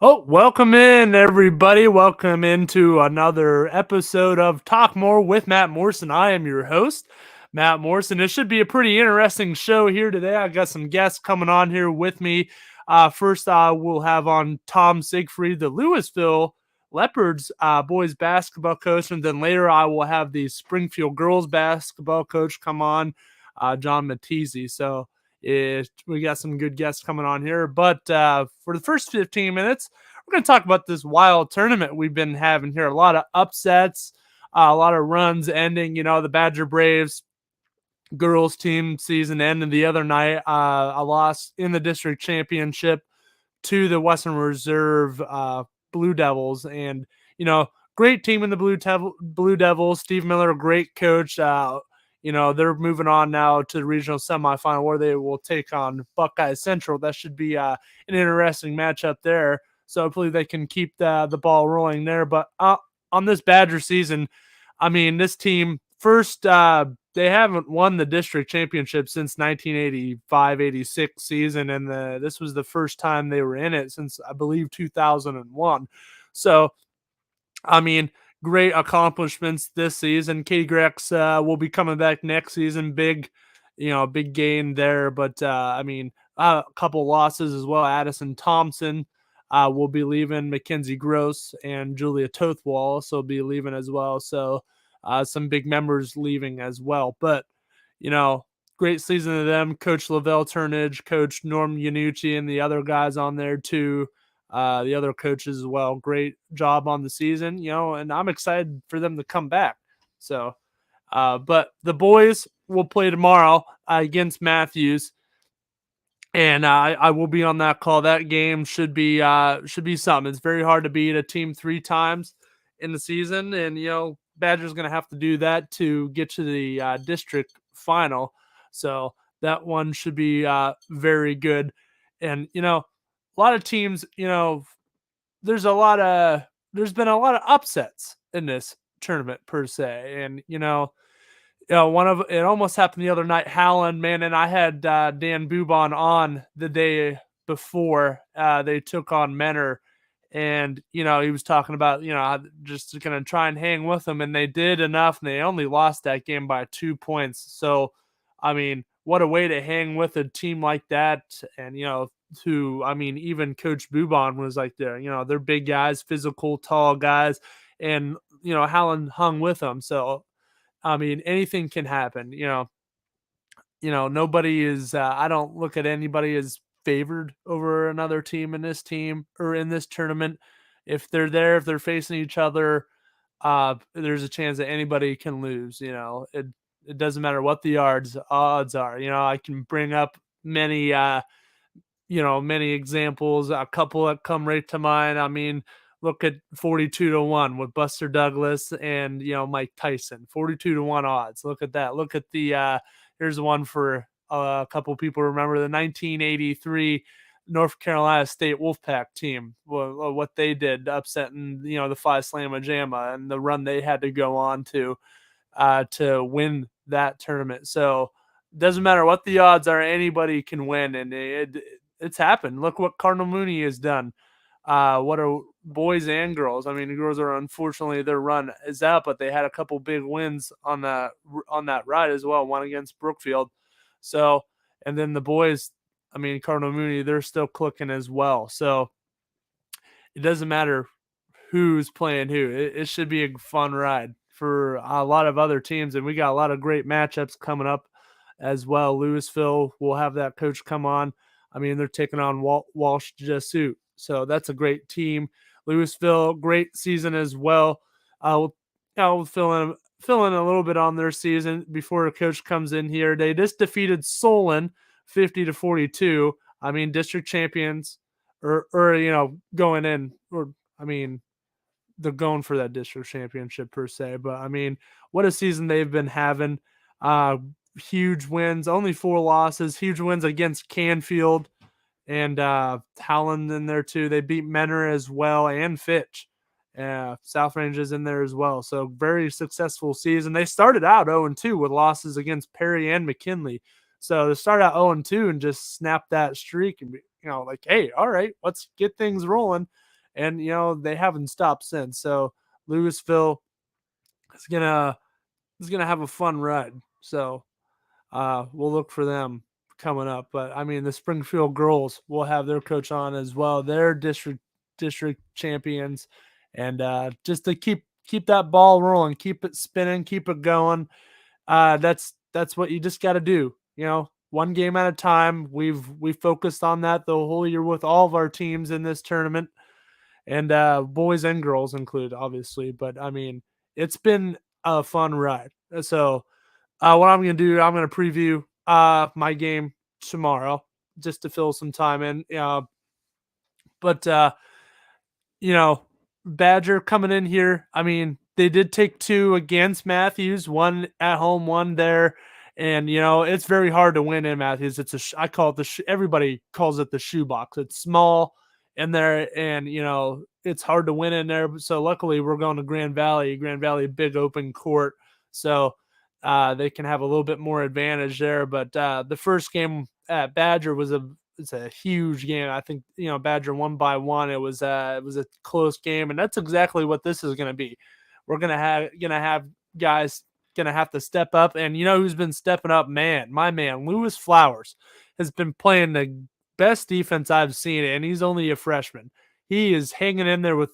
Oh, welcome in, everybody. Welcome into another episode of Talk More with Matt Morrison. I am your host, Matt Morrison. It should be a pretty interesting show here today. I got some guests coming on here with me. First, we'll have on Tom Siegfried, the Louisville Leopards boys basketball coach, and then later I will have the Springfield girls basketball coach come on, John Mattizi. So we got some good guests coming on here. But for the first 15 minutes, we're going to talk about this wild tournament we've been having here. A lot of upsets, a lot of runs ending. You know, the Badger Braves girls team season ended the other night. A loss in the district championship to the Western Reserve Blue Devils. And, you know, great team in the Blue Devils. Steve Miller, great coach. They're moving on now to the regional semifinal where they will take on Buckeye Central. That should be an interesting matchup there. So hopefully they can keep the ball rolling there. But on this Badger season, I mean, this team first, they haven't won the district championship since 1985-86 season, and this was the first time they were in it since, I believe, 2001. So, I mean, great accomplishments this season. Katie Grex will be coming back next season. Big gain there. But, a couple losses as well. Addison Thompson will be leaving. Mackenzie Gross and Julia Toth will also be leaving as well. So, some big members leaving as well. But, great season to them. Coach Lavelle Turnage, Coach Norm Yanucci, and the other guys on there too. The other coaches as well. Great job on the season, and I'm excited for them to come back. So, but the boys will play tomorrow against Matthews, and I will be on that call. That game should be something. It's very hard to beat a team 3 times in the season, and Badger's going to have to do that to get to the district final. So that one should be very good. And a lot of teams, there's been a lot of upsets in this tournament per se, and one of it almost happened the other night. Howland, man, and I had Dan Bubon on the day before they took on Menor, and he was talking about just going to try and hang with them, and they did enough, and they only lost that game by 2 points. So, I mean, what a way to hang with a team like that, and even Coach Bubon was like they're big guys, physical, tall guys, and Howland hung with them. So, I mean, anything can happen. Nobody is. I don't look at anybody as favored over another team in this team or in this tournament. If they're facing each other, there's a chance that anybody can lose. It doesn't matter what the odds are. I can bring up many many examples. A couple that come right to mind. I mean, look at 42-1 with Buster Douglas and Mike Tyson. 42-1 odds. Look at that. Look at the here's one for a couple people remember the 1983 North Carolina State Wolfpack team. What they did, upsetting the Phi Slamma Jamma and the run they had to go on to win that tournament. So it doesn't matter what the odds are, anybody can win, and it's happened. Look what Cardinal Mooney has done. What are boys and girls? I mean, the girls are unfortunately their run is out, but they had a couple big wins on that ride as well. One against Brookfield. So, and then the boys, I mean, Cardinal Mooney, they're still clicking as well. So it doesn't matter who's playing who. It should be a fun ride for a lot of other teams, and we got a lot of great matchups coming up as well. Louisville will have that coach come on. I mean, they're taking on Walsh Jesuit. So that's a great team. Louisville, great season as well. We'll fill in a little bit on their season before a coach comes in here. They just defeated Solon 50-42. I mean, district champions or going in, or I mean, they're going for that district championship per se. But I mean, what a season they've been having. Huge wins, only 4 losses, huge wins against Canfield and Howland in there too. They beat Menor as well and Fitch. South Range is in there as well. So very successful season. They started out 0-2 with losses against Perry and McKinley. So to start out 0-2 and just snap that streak and be, like, hey, all right, let's get things rolling. and they haven't stopped since. So Louisville is gonna have a fun ride. So we'll look for them coming up. But I mean, the Springfield girls will have their coach on as well. They're district champions, and just to keep that ball rolling, keep it spinning, keep it going. That's what you just got to do. One game at a time. We've focused on that the whole year with all of our teams in this tournament, and boys and girls included, obviously. But I mean, it's been a fun ride. So what I'm going to do, I'm going to preview my game tomorrow just to fill some time in. But Badger coming in here. I mean, they did take 2 against Matthews, 1 at home, 1 there. And it's very hard to win in Matthews. I call it everybody calls it the shoebox. It's small in there, and it's hard to win in there. So luckily, we're going to Grand Valley, big open court, so they can have a little bit more advantage there. But the first game at Badger it's a huge game. I think Badger won by 1. It was a close game, and that's exactly what this is going to be. We're gonna have guys gonna have to step up, and who's been stepping up? My man Lewis Flowers has been playing the best defense I've seen, and he's only a freshman. He is hanging in there with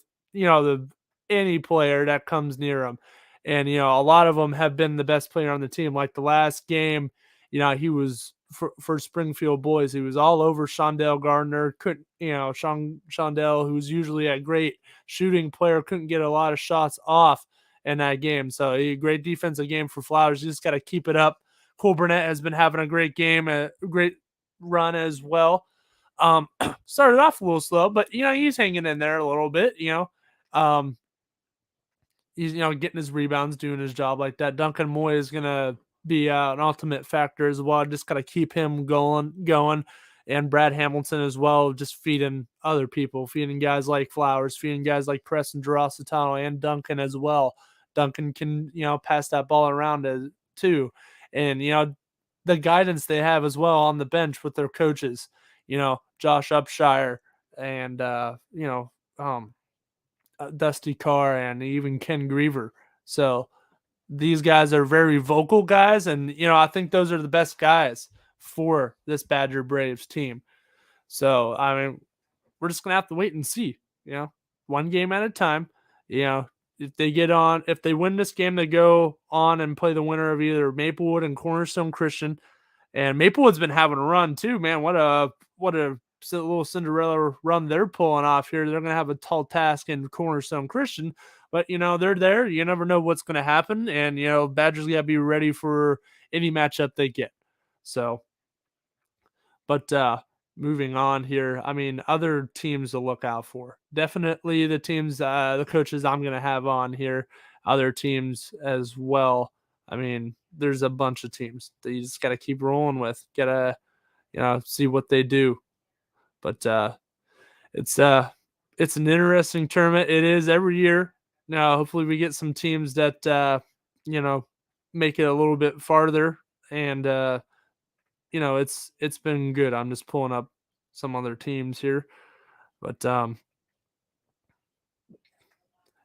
any player that comes near him, and a lot of them have been the best player on the team. Like the last game, he was for Springfield boys. He was all over Shondell Gardner. Couldn't Shondell, who's usually a great shooting player, couldn't get a lot of shots off in that game. So a great defensive game for Flowers. You just got to keep it up. Cole Burnett has been having a great game, a great run as well. Started off a little slow, but he's hanging in there a little bit. He's getting his rebounds, doing his job like that. Duncan Moy is gonna be an ultimate factor as well. Just gotta keep him going, and Brad Hamilton as well, just feeding other people, feeding guys like Flowers, feeding guys like Preston Gerositano and Duncan as well. Duncan can pass that ball around too, and the guidance they have as well on the bench with their coaches. Josh Upshire and Dusty Carr and even Ken Griever. So these guys are very vocal guys, and I think those are the best guys for this Badger Braves team. So I mean, we're just gonna have to wait and see. One game at a time. If they win this game, they go on and play the winner of either Maplewood and Cornerstone Christian. And Maplewood's been having a run too, man. What a little Cinderella run they're pulling off here. They're going to have a tall task in Cornerstone Christian, but they're there. You never know what's going to happen, and Badgers got to be ready for any matchup they get. So, but moving on here, I mean, other teams to look out for. Definitely the teams, the coaches I'm going to have on here. Other teams as well. I mean, there's a bunch of teams that you just got to keep rolling with. Got to see what they do. But it's an interesting tournament. It is every year. Now, hopefully we get some teams that make it a little bit farther, and it's been good. I'm just pulling up some other teams here. But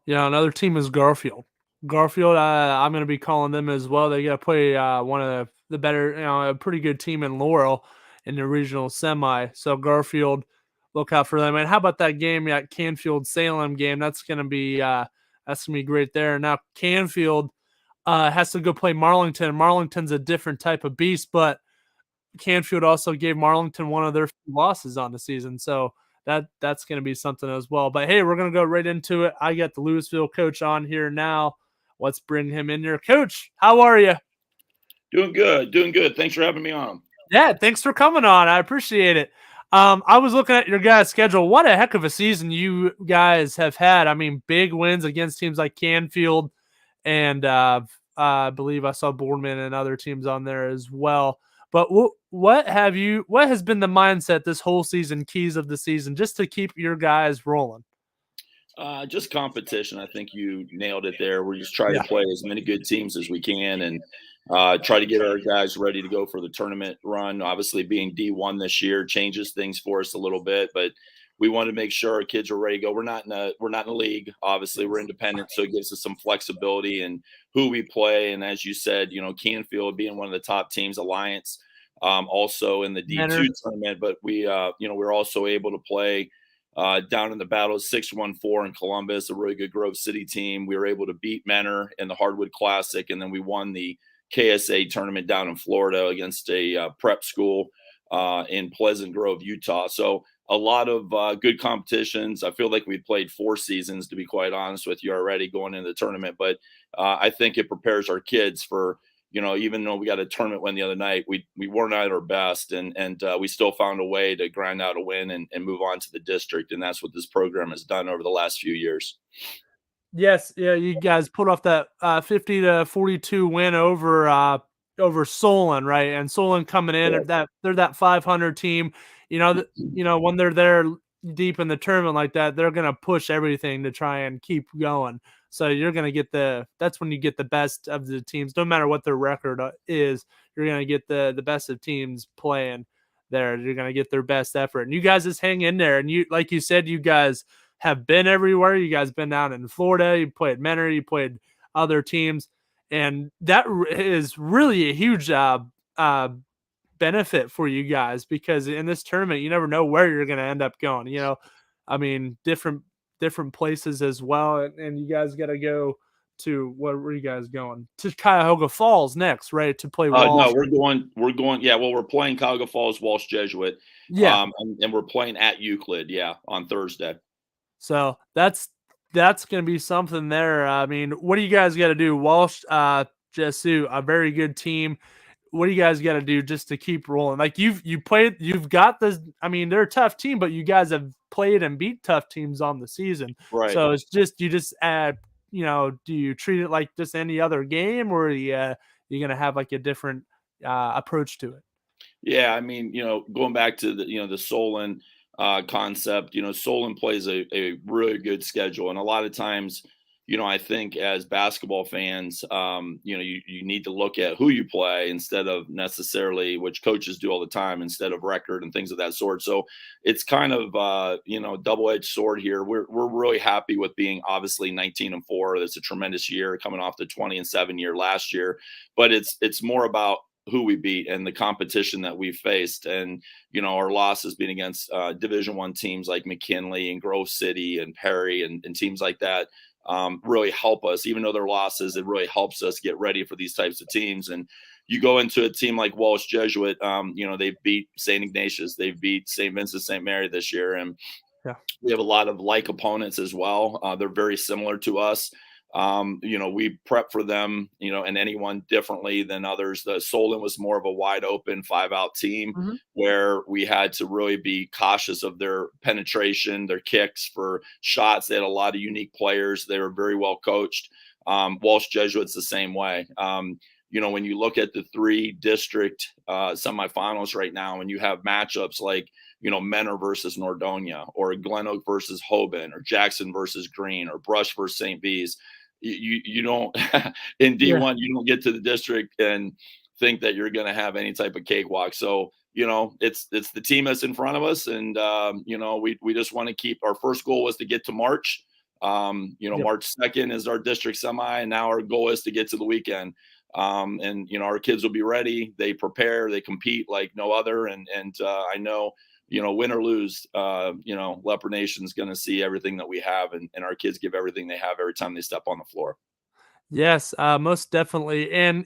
another team is Garfield. Garfield, I'm going to be calling them as well. They got to play one of the better, a pretty good team in Laurel in the regional semi. So Garfield, look out for them. And how about that game, that Canfield-Salem game? That's going to be great there. Now Canfield has to go play Marlington. Marlington's a different type of beast, but Canfield also gave Marlington one of their losses on the season. So that's going to be something as well. But hey, we're going to go right into it. I got the Louisville coach on here now. Let's bring him in here. Coach, how are you? Doing good. Thanks for having me on. Yeah, thanks for coming on. I appreciate it. I was looking at your guys' schedule. What a heck of a season you guys have had. I mean, big wins against teams like Canfield, and I believe I saw Boardman and other teams on there as well. But what has been the mindset this whole season, keys of the season, just to keep your guys rolling? Just competition. I think you nailed it there. We just try to play as many good teams as we can and try to get our guys ready to go for the tournament run. Obviously, being D1 this year changes things for us a little bit, but we wanted to make sure our kids were ready to go. We're not in a league, obviously. We're independent, so it gives us some flexibility in who we play. And as you said, Canfield being one of the top teams, Alliance, also in the D2 Mentor. tournament. But we're also able to play down in the battle of 614 in Columbus, a really good Grove City team. We were able to beat Mentor in the Hardwood Classic, and then we won the KSA tournament down in Florida against a prep school in Pleasant Grove, Utah. So a lot of good competitions. I feel like we played 4 seasons, to be quite honest with you, already going into the tournament. But I think it prepares our kids for, even though we got a tournament win the other night, we weren't at our best, and we still found a way to grind out a win and move on to the district. And that's what this program has done over the last few years. Yes, yeah, you guys pulled off that 50-42 win over Solon, right? And Solon coming in Yeah. they're that 500 team. When they're there deep in the tournament like that, they're gonna push everything to try and keep going. So you're gonna get that's when you get the best of the teams, no matter what their record is. You're gonna get the best of teams playing there. You're gonna get their best effort, and you guys just hang in there. And like you said, you guys have been everywhere. You guys been down in Florida. You played Mentor. You played other teams, and that is really a huge benefit for you guys, because in this tournament, you never know where you're going to end up going. I mean, different places as well, and you guys got to go to, what were you guys going to? Cuyahoga Falls next, right? To play Walsh. No, we're going. Yeah, well, we're playing Cuyahoga Falls Walsh Jesuit. Yeah. And we're playing at Euclid. Yeah, on Thursday. So that's going to be something there. I mean, what do you guys got to do? Walsh, Jesuit, a very good team. What do you guys got to do just to keep rolling? Like you've got this. I mean, they're a tough team, but you guys have played and beat tough teams on the season. Right. So it's just, you just add, do you treat it like just any other game, or you're going to have like a different approach to it? Yeah, I mean, going back to the Solon concept, Solon plays a really good schedule, and a lot of times, I think as basketball fans, you need to look at who you play instead of necessarily, which coaches do all the time, instead of record and things of that sort. So it's kind of double-edged sword here. We're really happy with being obviously 19-4. That's a tremendous year, coming off the 20-7 year last year, but it's more about who we beat and the competition that we faced. And our losses being against Division I teams like McKinley and Grove City and Perry and teams like that really help us. Even though they're losses, it really helps us get ready for these types of teams. And you go into a team like Walsh Jesuit, they beat St. Ignatius, they beat St. Vincent St. Mary this year, and yeah, we have a lot of like opponents as well. They're very similar to us. We prep for them, and anyone differently than others. The Solon was more of a wide open 5-out team, mm-hmm. where we had to really be cautious of their penetration, their kicks for shots. They had a lot of unique players. They were very well coached. Walsh Jesuit's the same way. When you look at the 3 district semifinals right now, and you have matchups like, Mentor versus Nordonia, or Glen Oak versus Hoban, or Jackson versus Green, or Brush versus St. V's, you don't in D1, you don't get to the district and think that you're going to have any type of cakewalk. So, it's the team that's in front of us. And, we just want to keep, our first goal was to get to March. March 2nd is our district semi. And now our goal is to get to the weekend. Our kids will be ready. They prepare, they compete like no other. And I know, win or lose, Leopard Nation's going to see everything that we have, and our kids give everything they have every time they step on the floor. Yes, most definitely. And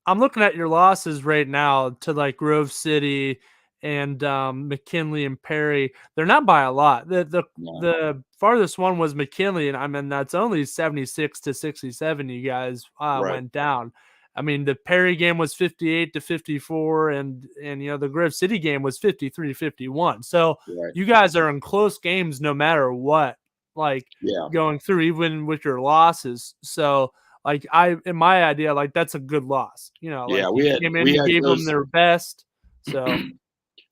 I'm looking at your losses right now to like Grove City and McKinley and Perry. They're not by a lot. The farthest one was McKinley, and I mean that's only 76-67. You guys went down. I mean, the Perry game was 58-54, and the Grove City game was 53-51. So you guys are in close games no matter what, going through, even with your losses. So in my idea, that's a good loss. We gave them their best. So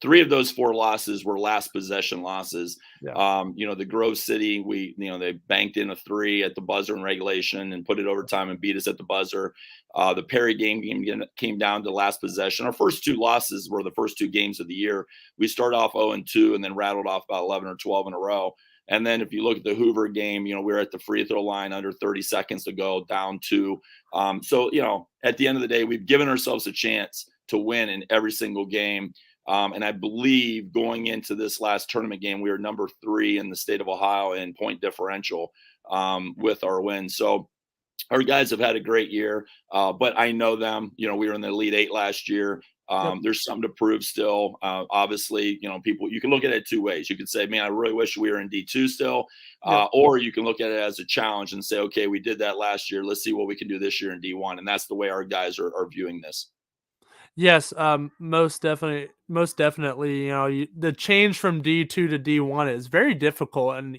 3 of those 4 losses were last possession losses. Yeah. The Grove City, they banked in a 3 at the buzzer in regulation and put it overtime and beat us at the buzzer. The Perry came down to last possession. Our first 2 losses were the first 2 games of the year. We started off 0-2 and then rattled off about 11 or 12 in a row. And then if you look at the Hoover game, we were at the free throw line under 30 seconds to go, down 2. So, at the end of the day, we've given ourselves a chance to win in every single game. And I believe going into this last tournament game, we were number 3 in the state of Ohio in point differential with our wins. So our guys have had a great year, but I know them. We were in the Elite 8 last year. Yep. There's something to prove still. Obviously, people, you can look at it 2 ways. You could say, man, I really wish we were in D2 still. Yep. Or you can look at it as a challenge and say, okay, we did that last year. Let's see what we can do this year in D1. And that's the way our guys are viewing this. Yes, most definitely. The change from D2 to D1 is very difficult, and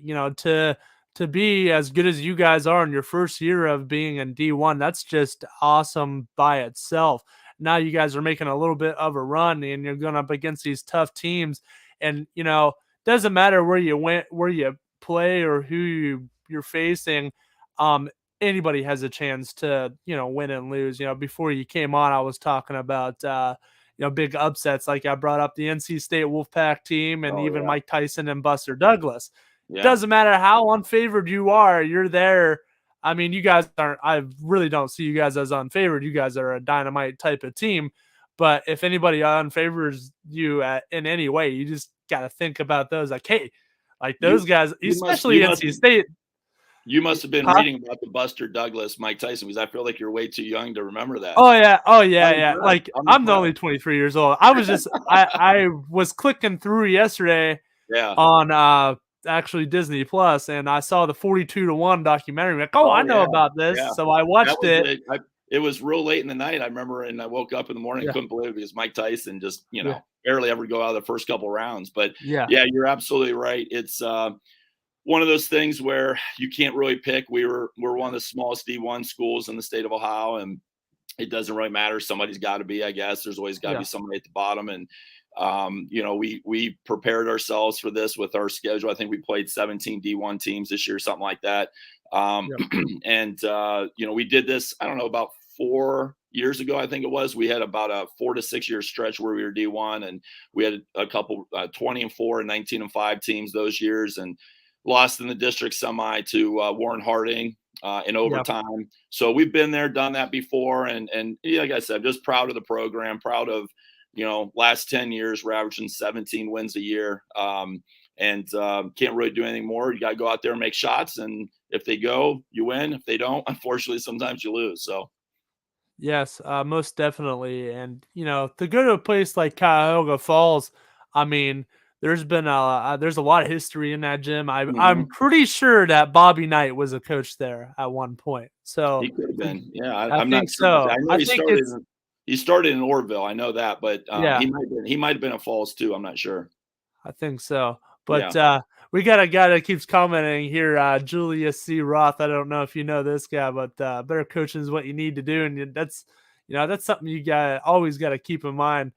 to be as good as you guys are in your first year of being in D1, that's just awesome by itself. Now you guys are making a little bit of a run, and you're going up against these tough teams, and doesn't matter where you play, or who you're facing. Anybody has a chance to win and lose. Before you came on, I was talking about big upsets, like I brought up the NC State Wolfpack team, and even Mike Tyson and Buster Douglas. Yeah. Doesn't matter how unfavored you are, you're there. I mean, you guys aren't. I really don't see you guys as unfavored. You guys are a dynamite type of team. But if anybody unfavors you in any way, you just got to think about those. Like, hey, like those guys, especially NC State. You must have been reading about the Buster Douglas, Mike Tyson, because I feel like you're way too young to remember that. Oh yeah. Like I'm only 23 years old. I was just I was clicking through yesterday on actually Disney Plus, and I saw the 42-1 documentary. Like, I know about this, so I watched it. It was real late in the night, I remember, and I woke up in the morning, couldn't believe it, because Mike Tyson just barely ever go out of the first couple rounds. But yeah, you're absolutely right. It's one of those things where you can't really pick. We're one of the smallest D1 schools in the state of Ohio, and it doesn't really matter. Somebody's got to be, I guess. There's always got to be somebody at the bottom. And we prepared ourselves for this with our schedule. I think we played 17 D1 teams this year, something like that. And we did this, I don't know, about 4 years ago, I think it was. We had about a 4 to 6 year stretch where we were D1, and we had a couple 20-4 and 19-5 teams those years, and lost in the district semi to Warren Harding in overtime. So we've been there, done that before. And like I said, just proud of the program, proud of, last 10 years, we're averaging 17 wins a year. And can't really do anything more. You got to go out there and make shots. And if they go, you win. If they don't, unfortunately, sometimes you lose. So. Yes, most definitely. And, to go to a place like Cuyahoga Falls, I mean, there's a lot of history in that gym. I'm pretty sure that Bobby Knight was a coach there at one point. So he could have been. Yeah, I'm not sure. I know he started in Orville. I know that, but he might have been a Falls too. I'm not sure. I think so. But we got a guy that keeps commenting here, Julius C. Roth. I don't know if you know this guy, but better coaching is what you need to do, and that's something you always got to keep in mind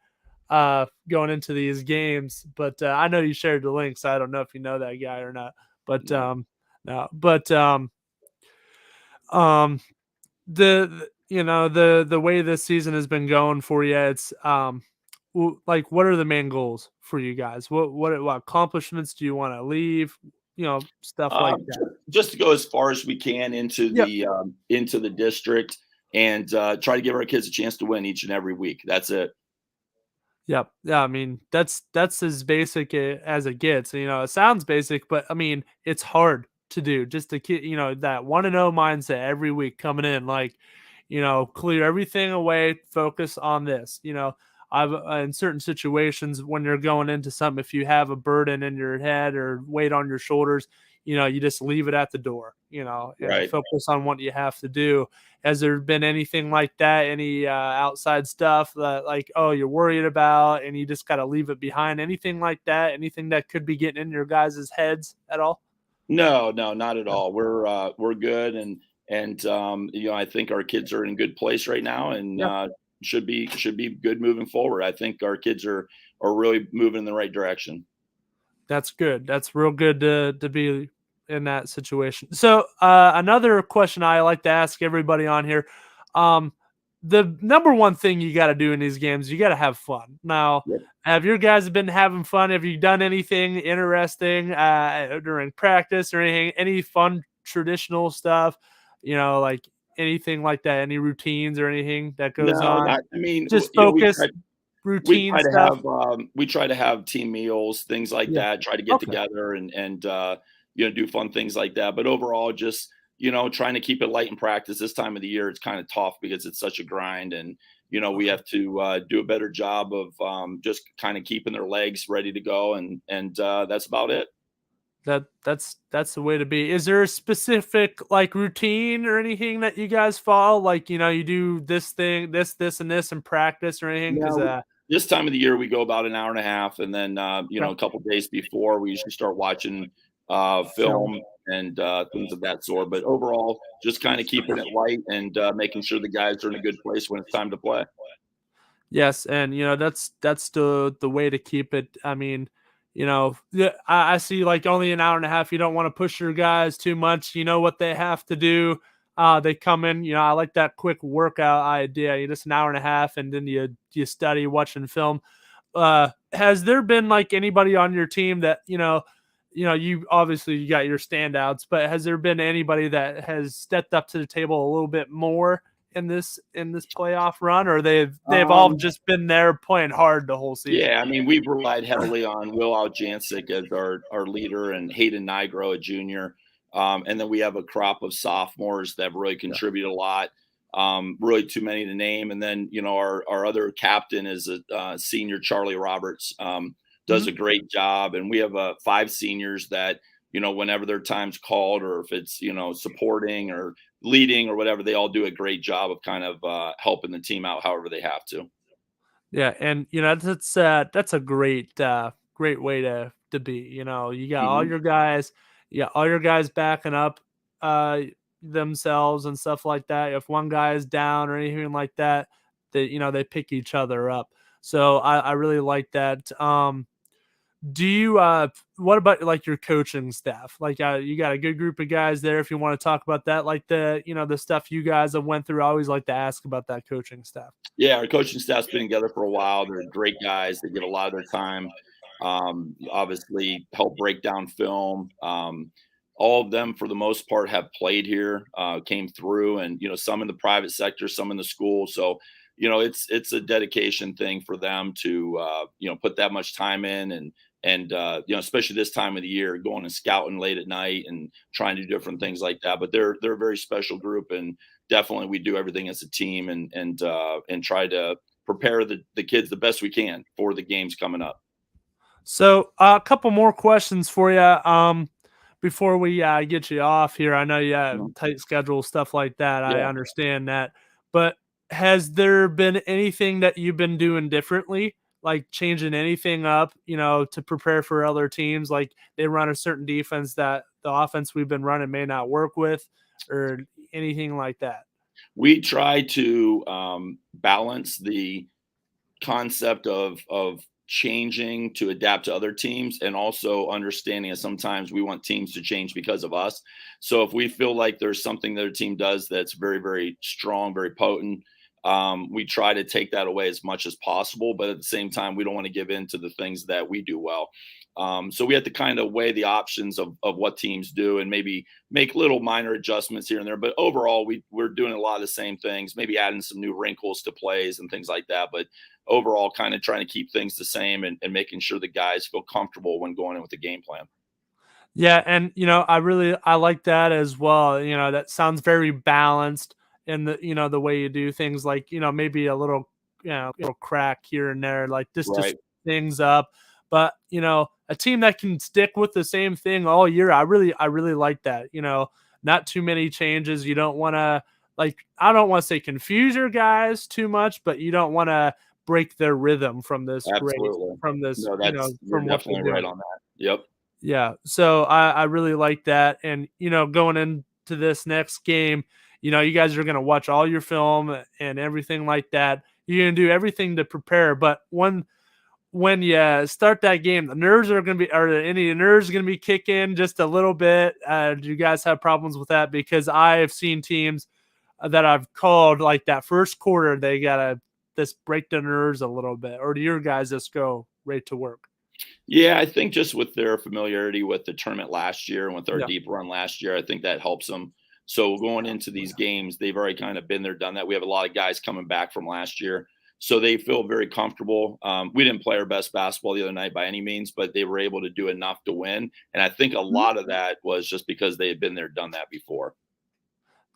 going into these games. But I know you shared the link, so I don't know if you know that guy or not. But the way this season has been going for you, it's like, what are the main goals for you guys? What accomplishments do you want to leave? Stuff like that. Just to go as far as we can into the district, and try to give our kids a chance to win each and every week. That's it. Yep. Yeah. I mean, that's as basic as it gets. It sounds basic, but I mean, it's hard to do. Just to keep, that 1-0 mindset every week coming in, like, clear everything away, focus on this. I've in certain situations when you're going into something, if you have a burden in your head or weight on your shoulders, you just leave it at the door, and focus on what you have to do. Has there been anything like that? Any outside stuff that, like, you're worried about and you just got to leave it behind? Anything like that? Anything that could be getting in your guys' heads at all? No, not at all. We're good. And I think our kids are in a good place right now. And should be good moving forward. I think our kids are really moving in the right direction. That's good. That's real good to be in that situation. So another question I like to ask everybody on here. Um, the number one thing you got to do in these games, you got to have fun. Now, Yep. have your guys been having fun? Have you done anything interesting during practice or anything? Any fun traditional stuff? Like anything like that? Any routines or anything that goes No, on? not. I mean, Just you know, focus routine stuff. we try to have team meals, things like Yeah. that. Try to get Okay. together and do fun things like that. But overall, just trying to keep it light in practice. This time of the year, it's kind of tough because it's such a grind, and we Okay. have to do a better job of just kind of keeping their legs ready to go, and that's about it. That's the way to be. Is there a specific like routine or anything that you guys follow? Like, you do this thing, this, and this in practice or anything? Because Now, this time of the year, we go about an hour and a half, and then okay. a couple days before, we usually start watching Film. film and things of that sort. But overall, just kind of keeping it light and making sure the guys are in a good place when it's time to play. Yes, and that's the way to keep it. I mean, I see like only an hour and a half. You don't want to push your guys too much. You know what they have to do. They come in. I like that quick workout idea. You just an hour and a half, and then you study watching film. Has there been like anybody on your team that you obviously you got your standouts, but has there been anybody that has stepped up to the table a little bit more in this playoff run, or they've all Um, just been there playing hard the whole season? yeah, I mean, we've relied heavily on Will Aljancic as our leader and Hayden Nigro, a junior. And then we have a crop of sophomores that have really Yeah. contributed a lot. Really too many to name. And then, our other captain is a senior, Charlie Roberts, does Mhm. a great job. And we have 5 seniors that, whenever their time's called, or if it's, supporting or leading or whatever, they all do a great job of kind of helping the team out however they have to. Yeah, and that's a great way to be. You got all Mhm. your guys, backing up uh themselves and stuff like that. If one guy is down or anything like that, they pick each other up. So I really like that. Do you what about like your coaching staff? Like you got a good group of guys there if you want to talk about that, like the stuff you guys have went through. I always like to ask about that coaching staff. Yeah, our coaching staff's been together for a while. They're great guys. They get a lot of their time. Obviously, help break down film. All of them, for the most part, have played here, came through, and some in the private sector, some in the school. So, it's a dedication thing for them to put that much time in, and especially this time of the year, going and scouting late at night and trying to do different things like that. But they're a very special group, and definitely we do everything as a team, and try to prepare the kids the best we can for the games coming up. So a couple more questions for you. Before we get you off here, I know you have Mhm. tight schedule, stuff like that. I Yeah. understand that, but has there been anything that you've been doing differently, like changing anything up, to prepare for other teams? Like they run a certain defense that the offense we've been running may not work with, or anything like that. We try to balance the concept of changing to adapt to other teams, and also understanding that sometimes we want teams to change because of us. So if we feel like there's something that a team does that's very, very strong, very potent, we try to take that away as much as possible. But at the same time, we don't want to give in to the things that we do well. So we have to kind of weigh the options of what teams do, and maybe make little minor adjustments here and there. But overall, we're doing a lot of the same things, maybe adding some new wrinkles to plays and things like that. But overall, kind of trying to keep things the same, and making sure the guys feel comfortable when going in with the game plan. Yeah, and I like that as well. That sounds very balanced in the way you do things, like, maybe a little crack here and there, like just to Right. switch things up. But, a team that can stick with the same thing all year, I really like that. Not too many changes. You don't want to, like, I don't want to say confuse your guys too much, but you don't want to break their rhythm Absolutely. No, you're from what they're definitely right doing. on that. Yep. Yeah, so I really like that, and going into this next game, you guys are going to watch all your film and everything like that. You're going to do everything to prepare. But when you start that game, the nerves are going to be, are there any nerves going to be kicking just a little bit? Do you guys have problems with that? Because I have seen teams that I've called like that first quarter, they got to just break the nerves a little bit. Or do your guys just go right to work? Yeah, I think just with their familiarity with the tournament last year and with our Yeah. deep run last year, I think that helps them. So going into these games, they've already kind of been there, done that. We have a lot of guys coming back from last year, so they feel very comfortable. We didn't play our best basketball the other night by any means, but they were able to do enough to win. And I think a Mhm. lot of that was just because they had been there, done that before.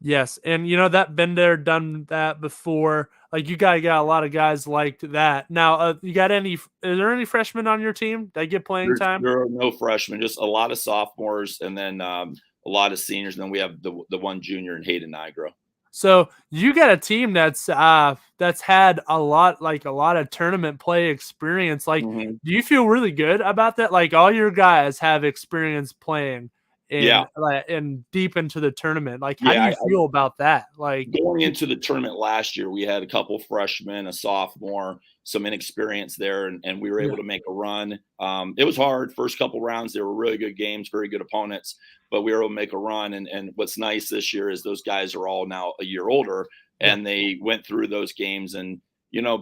Yes, and that been there, done that before. Like you got a lot of guys like that. Now, you got any? Is there any freshmen on your team that get playing time? There are no freshmen, just a lot of sophomores, and then a lot of seniors. And then we have the one junior in Hayden Nigro. So you got a team that's had a lot of tournament play experience. Like, Mhm. do you feel really good about that? Like all your guys have experience playing Yeah, in deep into the tournament. Like, how do yeah. you feel about that? Like, Going into the tournament last year, we had a couple freshmen, a sophomore, some inexperience there, and we were yeah, able to make a run. It was hard. First couple rounds, they were really good games, very good opponents, but we were able to make a run. And what's nice this year is those guys are all now a year older, yeah, and they went through those games. And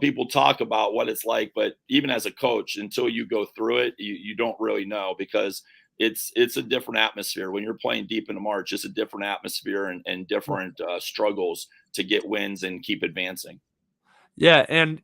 people talk about what it's like, but even as a coach, until you go through it, you don't really know, because it's a different atmosphere when you're playing deep into March. It's a different atmosphere and yeah. different struggles to get wins and keep advancing. Yeah, and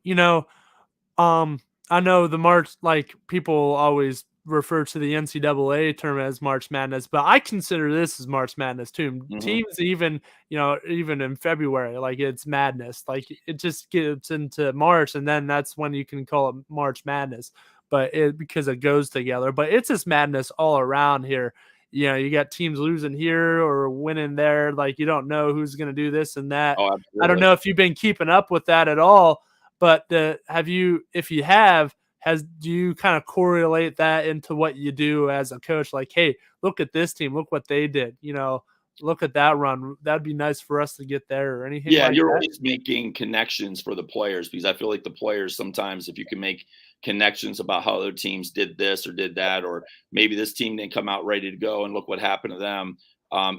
Um, I know the March, like people always refer to the NCAA tournament as March Madness, but I consider this as March Madness too. Hmm. Teams even, even in February, like it's madness. Like it just gets into March, and then that's when you can call it March Madness. But because it goes together. But it's just madness all around here. You got teams losing here or winning there. Like you don't know who's going to do this and that. Oh, I don't absolutely. know if you've been keeping up with that at all, but have you, if you have, do you kind of correlate that into what you do as a coach? Like, hey, look at this team, look what they did. Look at that run. That'd be nice for us to get there, or anything Yeah, like you're that. always making connections for the players, because I feel like the players sometimes, if you can make connections about how other teams did this or did that, or maybe this team didn't come out ready to go and look what happened to them,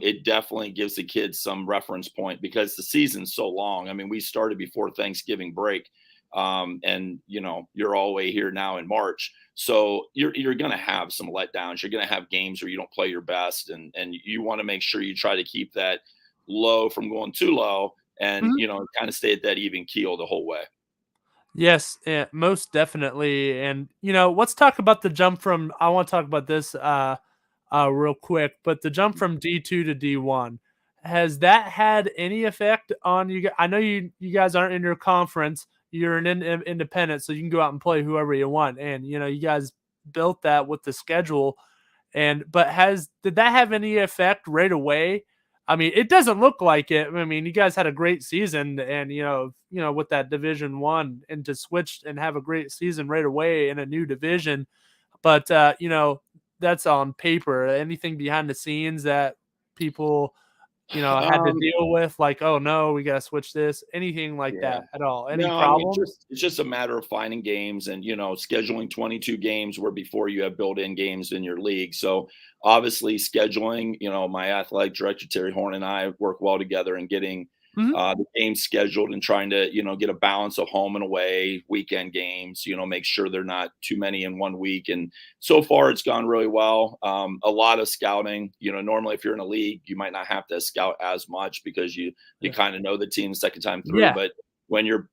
it definitely gives the kids some reference point, because the season's so long. I mean, we started before Thanksgiving break, and you're all the way here now in March. So you're going to have some letdowns. You're going to have games where you don't play your best, and you want to make sure you try to keep that low from going too low, and Mhm. kind of stay at that even keel the whole way. Yes, most definitely. And let's talk about the jump from. I want to talk about this real quick, but the jump from D2 to D1, has that had any effect on you? I know you guys aren't in your conference. You're an independent, so you can go out and play whoever you want. And you guys built that with the schedule. And but has did that have any effect right away? I mean, it doesn't look like it. I mean, you guys had a great season, and with that Division 1, and to switch and have a great season right away in a new division. But that's on paper. Anything behind the scenes that people had to Um, deal with, like, oh no, we gotta switch this. Anything like yeah. that at all? Any No, I mean, problems? it's just a matter of finding games and scheduling 22 games where before you have built-in games in your league. So obviously scheduling, my athletic director Terry Horn and I work well together in getting Mhm. the games scheduled and trying to get a balance of home and away weekend games. Make sure they're not too many in one week. And so far, it's gone really well. A lot of scouting. Normally if you're in a league, you might not have to scout as much because you Yeah. kind of know the team the second time through, Yeah. but when you're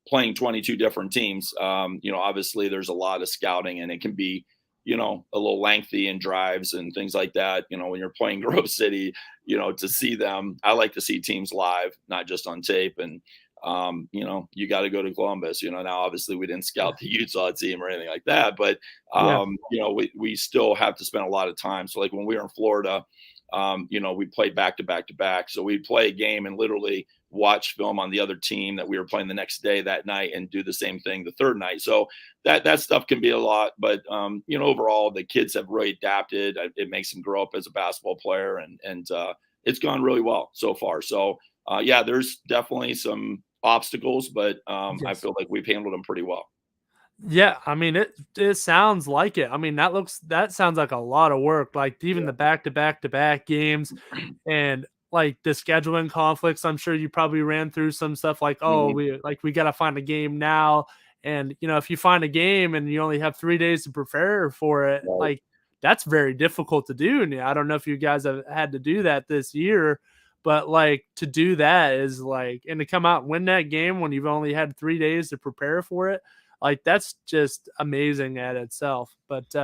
playing 22 different teams, obviously there's a lot of scouting, and it can be, a little lengthy in drives and things like that. When you're playing Grove City, to see them, I like to see teams live, not just on tape. And, you got to go to Columbus. Now obviously we didn't scout the Utah team or anything like that, but, Yeah. we still have to spend a lot of time. So like when we were in Florida, we played back to back to back. So we'd play a game and literally watch film on the other team that we were playing the next day that night and do the same thing the third night. So that stuff can be a lot, but overall the kids have really adapted. It makes them grow up as a basketball player, and it's gone really well so far. So yeah, there's definitely some obstacles, but I Yes. feel like we've handled them pretty well. Yeah, I mean it sounds like it. I mean that sounds like a lot of work. Like even Yeah. the back-to-back-to-back games and like the scheduling conflicts. I'm sure you probably ran through some stuff like, oh, Mhm. we got to find a game now. And if you find a game and you only have 3 days to prepare for it, Right. like that's very difficult to do. And I don't know if you guys have had to do that this year, but like to do that is like, and to come out and win that game when you've only had 3 days to prepare for it, like that's just amazing at itself. But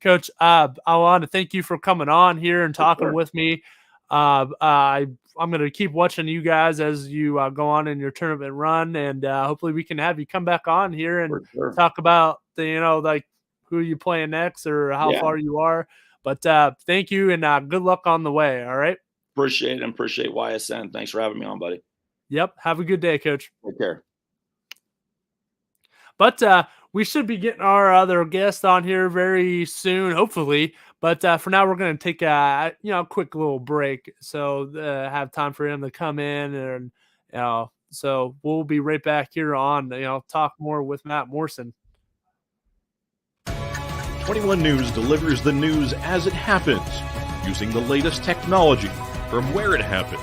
Coach, I want to thank you for coming on here and For talking sure. with me. I'm going to keep watching you guys as you go on in your tournament run, and hopefully we can have you come back on here and For sure. talk about the like who you playing next or how Yeah. far you are. But thank you and good luck on the way. All right. Appreciate it and appreciate YSN. Thanks for having me on, buddy. Yep. Have a good day, Coach. Take care. But we should be getting our other guest on here very soon, hopefully. But for now, we're going to take a quick little break, so have time for him to come in, and so we'll be right back here on Talk More with Matt Morrison. 21 News delivers the news as it happens, using the latest technology from where it happens.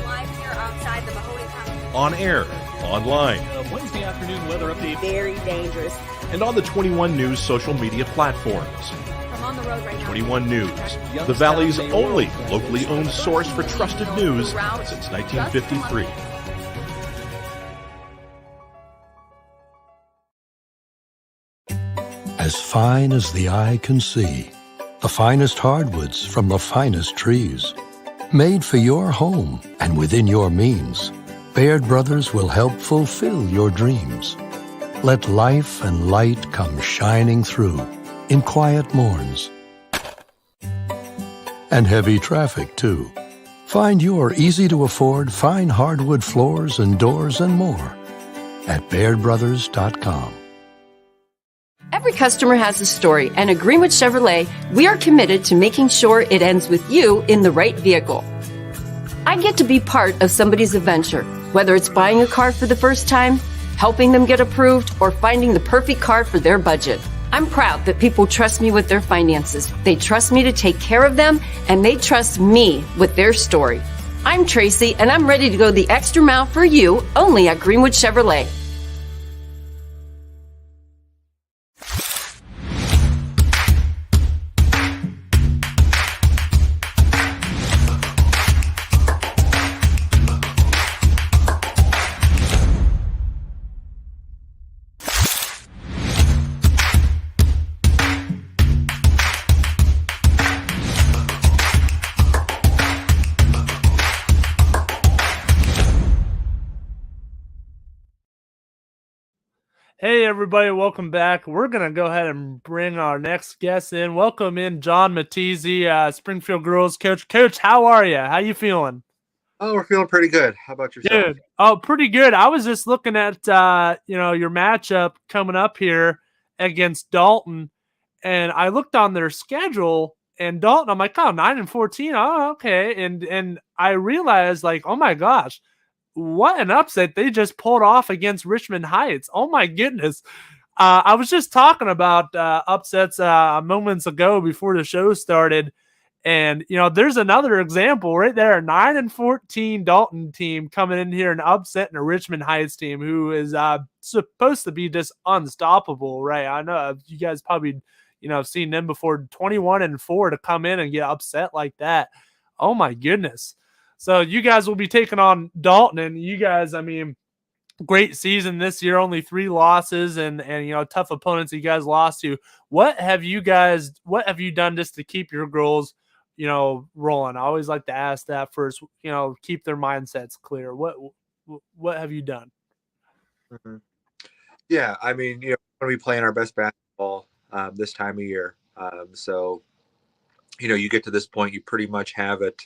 Live here outside the Mahoney County. On air, online, Wednesday afternoon weather update. Very dangerous. and on the 21 News social media platforms. I'm on the road right now. 21 News, the Valley's only locally owned source for trusted news since 1953. As fine as the eye can see, the finest hardwoods from the finest trees. Made for your home and within your means, Baird Brothers will help fulfill your dreams. Let life and light come shining through in quiet morns. And heavy traffic, too. Find your easy-to-afford fine hardwood floors and doors and more at BairdBrothers.com. Every customer has a story, and at Greenwood Chevrolet, we are committed to making sure it ends with you in the right vehicle. I get to be part of somebody's adventure, whether it's buying a car for the first time, helping them get approved, or finding the perfect car for their budget. I'm proud that people trust me with their finances. They trust me to take care of them, and they trust me with their story. I'm Tracy, and I'm ready to go the extra mile for you, only at Greenwood Chevrolet. Hey, everybody, welcome back. We're going to go ahead and bring our next guest in. Welcome in John Mattizi, Springfield Girls coach. Coach, how are you? How you feeling? Oh, we're feeling pretty good. How about yourself? Good. Oh, pretty good. I was just looking at, your matchup coming up here against Dalton, and I looked on their schedule, and Dalton, I'm like, oh, 9-14. Oh, okay. And I realized, like, oh, my gosh, what an upset they just pulled off against Richmond Heights. Oh my goodness. I was just talking about upsets moments ago before the show started. And, there's another example right there. 9-14 Dalton team coming in here and upsetting a Richmond Heights team who is supposed to be just unstoppable, right? I know you guys probably, have seen them before. 21-4 to come in and get upset like that. Oh my goodness. So you guys will be taking on Dalton, and you guys, I mean, great season this year, only 3 losses and tough opponents you guys lost to. What have you done just to keep your girls, rolling? I always like to ask that first, keep their mindsets clear. What have you done? Mm-hmm. Yeah, I mean, we're going to be playing our best basketball this time of year. So, you get to this point, you pretty much have it.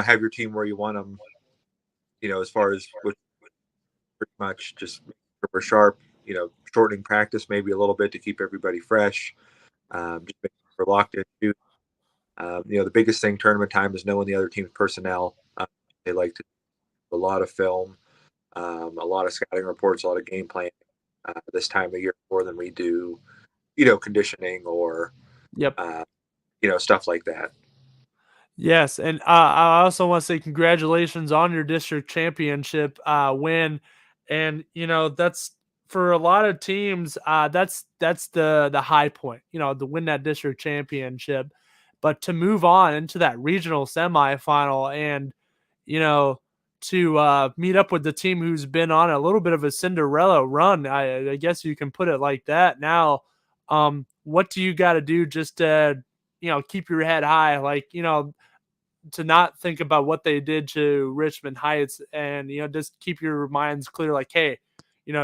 Have your team where you want them, as far as pretty much just super sharp, shortening practice maybe a little bit to keep everybody fresh, just make sure we're locked in. The biggest thing tournament time is knowing the other team's personnel. They like to do a lot of film, a lot of scouting reports, a lot of game planning this time of year more than we do, conditioning or, Yep. stuff like that. Yes, and I also want to say congratulations on your district championship win, and that's for a lot of teams. That's the high point, to win that district championship, but to move on into that regional semifinal and you know to meet up with the team who's been on a little bit of a Cinderella run. I guess you can put it like that. Now, what do you got to do just to keep your head high, like to not think about what they did to Richmond Heights and, just keep your minds clear. Like, hey, you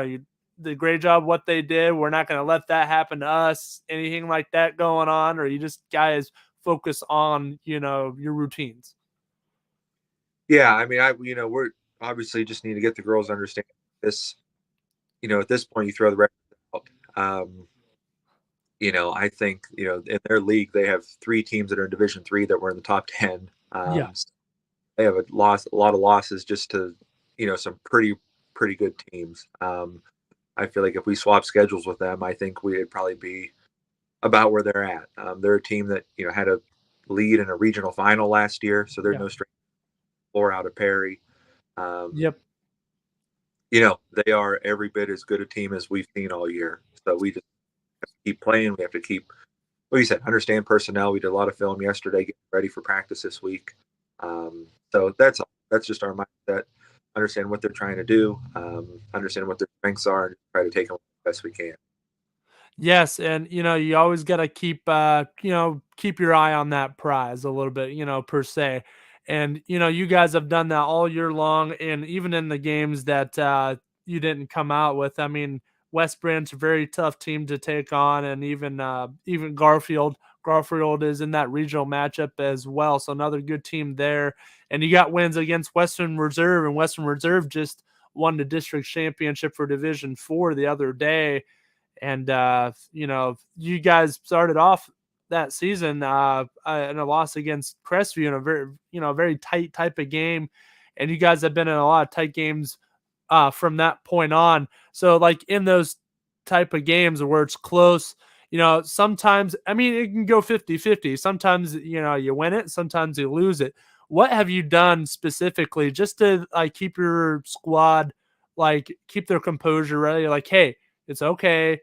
did a great job what they did. We're not going to let that happen to us. Anything like that going on, or you just guys focus on, your routines. Yeah. I mean, we're obviously just need to get the girls to understand this, at this point you throw the record out. I think, in their league, they have 3 teams that are in Division 3 that were in the top 10. Yeah. They have a lot of losses just to, some pretty good teams. I feel like if we swap schedules with them, I think we'd probably be about where they're at. They're a team that, had a lead in a regional final last year, so they're no straight floor out of Perry. Yep. They are every bit as good a team as we've seen all year. So we just have to keep playing. We have to keep, like you said, understand personnel. We did a lot of film yesterday, getting ready for practice this week. So that's just our mindset. Understand what they're trying to do, understand what their strengths are, and try to take them the best we can. Yes, and you always got to keep your eye on that prize a little bit, per se. And you guys have done that all year long, and even in the games that you didn't come out with. I mean, West Branch, a very tough team to take on, and even Garfield. Garfield is in that regional matchup as well, so another good team there. And you got wins against Western Reserve, and Western Reserve just won the district championship for Division 4 the other day. And you guys started off that season in a loss against Crestview in a very tight type of game, and you guys have been in a lot of tight games from that point on. So like in those type of games where it's close, sometimes, I mean, it can go 50-50. Sometimes, you win it, sometimes you lose it. What have you done specifically just to keep your squad, keep their composure ready? Like, hey, it's okay.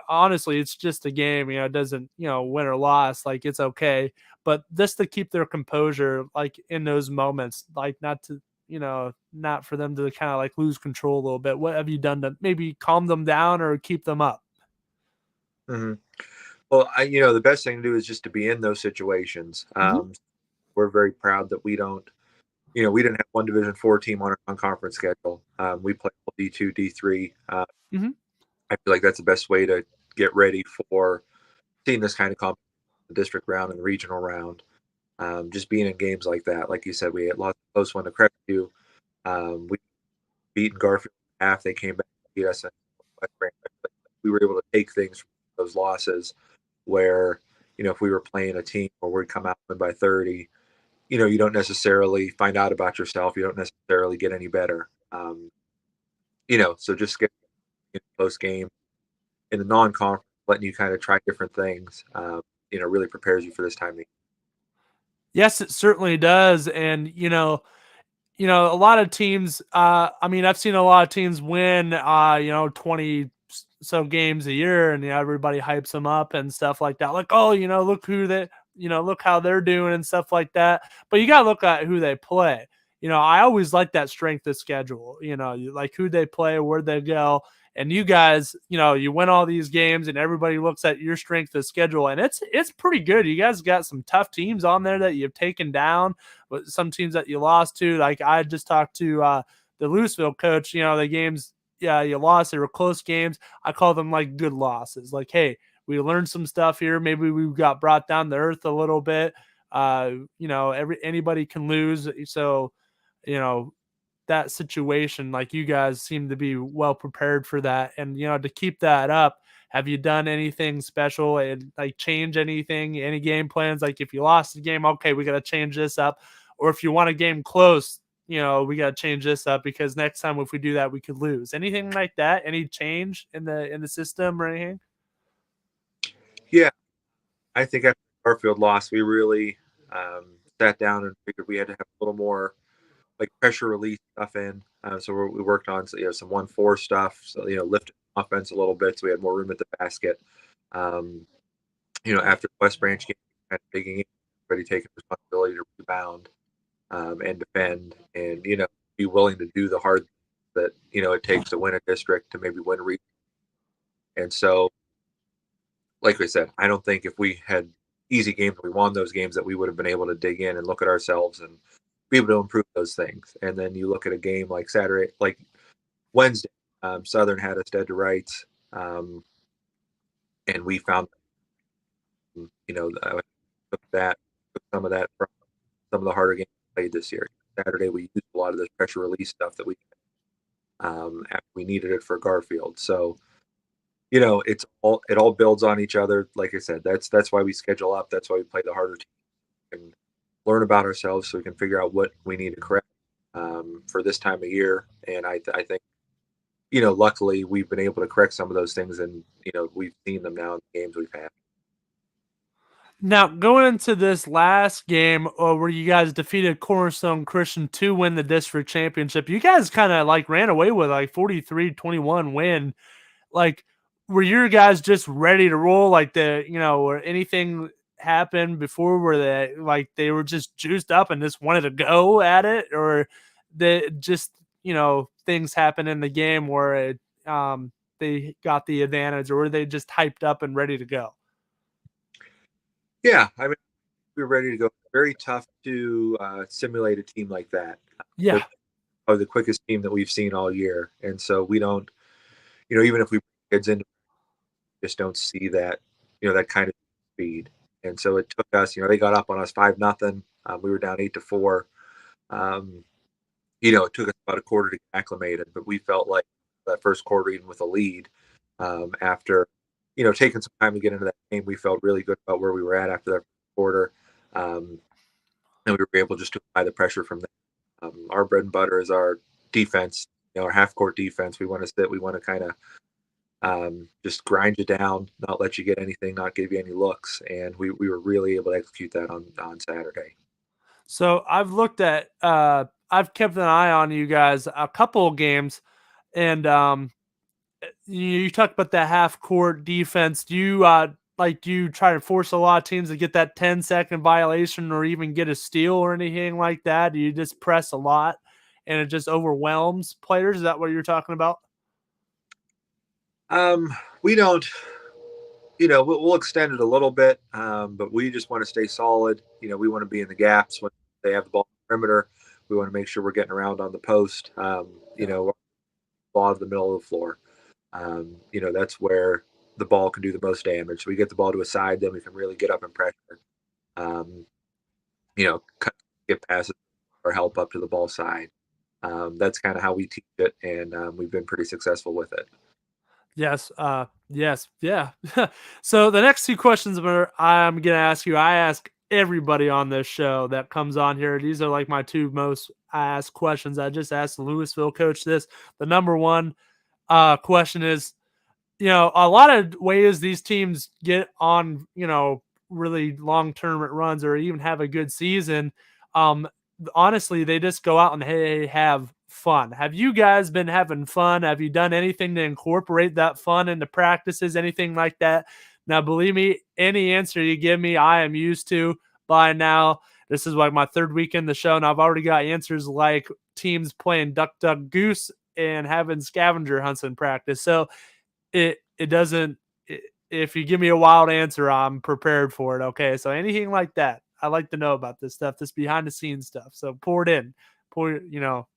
Honestly, it's just a game, it doesn't, win or loss, like it's okay. But just to keep their composure, in those moments, not for them to kind of lose control a little bit. What have you done to maybe calm them down or keep them up? Mm-hmm. Well, the best thing to do is just to be in those situations. We're very proud that we don't, we didn't have one Division 4 team on our non-conference schedule. We play D2, D3. I feel like that's the best way to get ready for seeing this kind of competition, the district round and the regional round. Just being in games like that, like you said, we had lots of close one to Crestview. We beaten Garfield half. They came back and beat us. We were able to take things from those losses where, if we were playing a team where we'd come out by 30, you don't necessarily find out about yourself. You don't necessarily get any better. So just get close game in the non-conference, letting you kind of try different things, really prepares you for this time of year. Yes, it certainly does. And, a lot of teams, I mean, I've seen a lot of teams win, 20 so games a year, and everybody hypes them up and stuff like that. Like, oh, look who they, look how they're doing and stuff like that. But you got to look at who they play. I always like that strength of schedule, you like who they play, where they go. And you guys, you win all these games and everybody looks at your strength of schedule, and it's pretty good. You guys got some tough teams on there that you've taken down, but some teams that you lost to. Like I just talked to the Louisville coach, the games, yeah, you lost, they were close games. I call them like good losses. Like, hey, we learned some stuff here. Maybe we got brought down to earth a little bit. Anybody can lose. So, that situation, like you guys seem to be well prepared for that. And, to keep that up, have you done anything special and like change anything, any game plans? Like if you lost the game, okay, we got to change this up. Or if you want a game close, we got to change this up because next time if we do that, we could lose. Anything like that? Any change in the system or anything? Yeah, I think after Garfield lost, we really sat down and figured we had to have a little more like pressure release stuff in. So we worked on some 1-4 stuff. So lifted offense a little bit, so we had more room at the basket. After the West Branch game, kind of digging in, everybody taking responsibility to rebound and defend, and be willing to do the hard that it takes to win a district, to maybe win a region. And so, like we said, I don't think if we had easy games, we won those games, that we would have been able to dig in and look at ourselves and be able to improve those things. And then you look at a game like Saturday, like Wednesday, Southern had us dead to rights, and we found, took some of that from some of the harder games we played this year. Saturday, we used a lot of this pressure release stuff that we after we needed it for Garfield. So, it all builds on each other. Like I said, that's why we schedule up. That's why we play the harder teams and learn about ourselves, so we can figure out what we need to correct for this time of year. And I think, luckily we've been able to correct some of those things, and we've seen them now in the games we've had. Now, going into this last game where you guys defeated Cornerstone Christian to win the district championship, you guys kind of like ran away with like 43-21 win. Like, were your guys just ready to roll? Like or anything happened before where they were just juiced up and just wanted to go at it, or things happen in the game where they got the advantage, or were they just hyped up and ready to go? Yeah, I mean, we were ready to go. Very tough to simulate a team like that. Yeah. They're probably the quickest team that we've seen all year. And so we don't, even if we bring kids in, just don't see that, that kind of speed. And so it took us, they got up on us 5-0. We were down 8-4. It took us about a quarter to get acclimated, but we felt like that first quarter, even with a lead, after taking some time to get into that game, we felt really good about where we were at after that quarter. And we were able just to apply the pressure from there. Our bread and butter is our defense, our half-court defense. We want to sit. We want to kind of just grind you down, not let you get anything, not give you any looks. And we were really able to execute that on Saturday. So I've looked at I've kept an eye on you guys a couple of games, and you talked about that half court defense. Do you do you try to force a lot of teams to get that 10-second violation or even get a steal or anything like that? Do you just press a lot and it just overwhelms players? Is that what you're talking about? We don't, we'll extend it a little bit, but we just want to stay solid. We want to be in the gaps when they have the ball in the perimeter. We want to make sure we're getting around on the post, ball to the middle of the floor. That's where the ball can do the most damage. So we get the ball to a side, then we can really get up and pressure. Get passes or help up to the ball side. That's kind of how we teach it, and we've been pretty successful with it. Yes. Yes. Yeah. So the next two questions I'm going to ask you, I ask everybody on this show that comes on here. These are like my two most asked questions. I just asked the Louisville coach this. The number one question is, a lot of ways these teams get on, really long-term runs or even have a good season. Honestly, they just go out and have fun. Have you guys been having fun? Have you done anything to incorporate that fun into practices, anything like that? Now, believe me, any answer you give me, I am used to by now. This is like my third week in the show, and I've already got answers like teams playing duck, duck, goose and having scavenger hunts in practice. So it doesn't, if you give me a wild answer, I'm prepared for it. Okay. So anything like that, I like to know about this stuff, this behind the scenes stuff. So